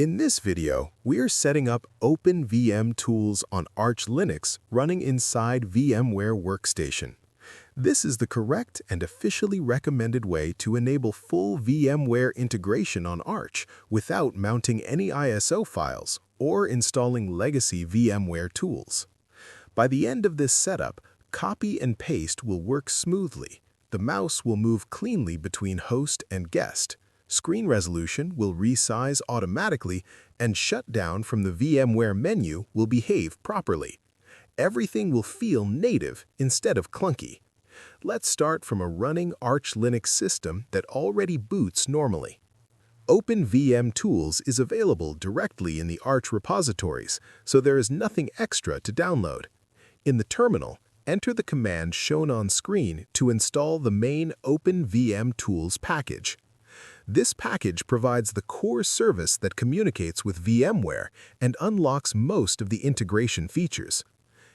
In this video, we are setting up Open VM Tools on Arch Linux running inside VMware Workstation. This is the correct and officially recommended way to enable full VMware integration on Arch without mounting any ISO files or installing legacy VMware tools. By the end of this setup, copy and paste will work smoothly. The mouse will move cleanly between host and guest. Screen resolution will resize automatically, and shutdown from the VMware menu will behave properly. Everything will feel native instead of clunky. Let's start from a running Arch Linux system that already boots normally. Open VM Tools is available directly in the Arch repositories, so there is nothing extra to download. In the terminal, enter the command shown on screen to install the main Open VM Tools package. This package provides the core service that communicates with VMware and unlocks most of the integration features.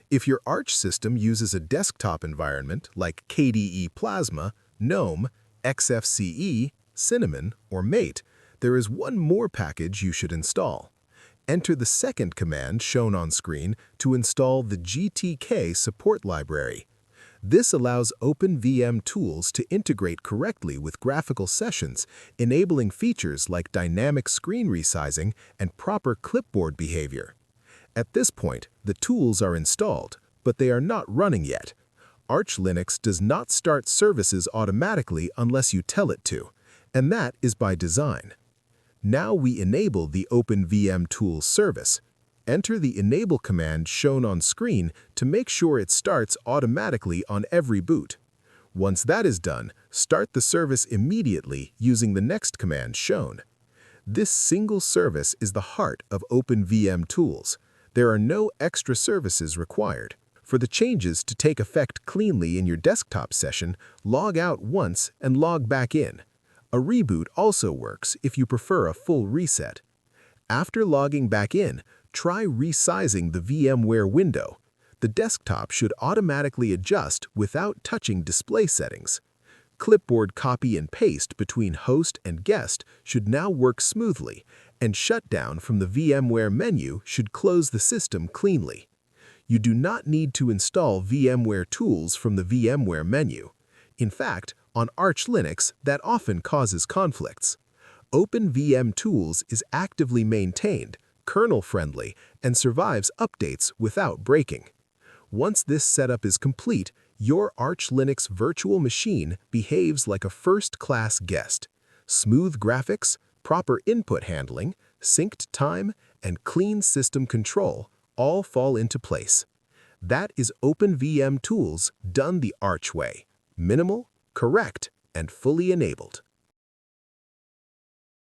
If your Arch system uses a desktop environment like KDE Plasma, GNOME, XFCE, Cinnamon, or Mate, there is one more package you should install. Enter the second command shown on screen to install the GTK support library. This allows Open VM Tools to integrate correctly with graphical sessions, enabling features like dynamic screen resizing and proper clipboard behavior. At this point, the tools are installed, but they are not running yet. Arch Linux does not start services automatically unless you tell it to, and that is by design. Now we enable the Open VM Tools service. Enter the Enable command shown on screen to make sure it starts automatically on every boot. Once that is done, start the service immediately using the next command shown. This single service is the heart of Open VM Tools. There are no extra services required. For the changes to take effect cleanly in your desktop session, log out once and log back in. A reboot also works if you prefer a full reset. After logging back in, try resizing the VMware window. The desktop should automatically adjust without touching display settings. Clipboard copy and paste between host and guest should now work smoothly, and shutdown from the VMware menu should close the system cleanly. You do not need to install VMware Tools from the VMware menu. In fact, on Arch Linux, that often causes conflicts. Open VM Tools is actively maintained, kernel-friendly, and survives updates without breaking. Once this setup is complete, your Arch Linux virtual machine behaves like a first-class guest. Smooth graphics, proper input handling, synced time, and clean system control all fall into place. That is Open VM Tools done the Arch way: minimal, correct, and fully enabled.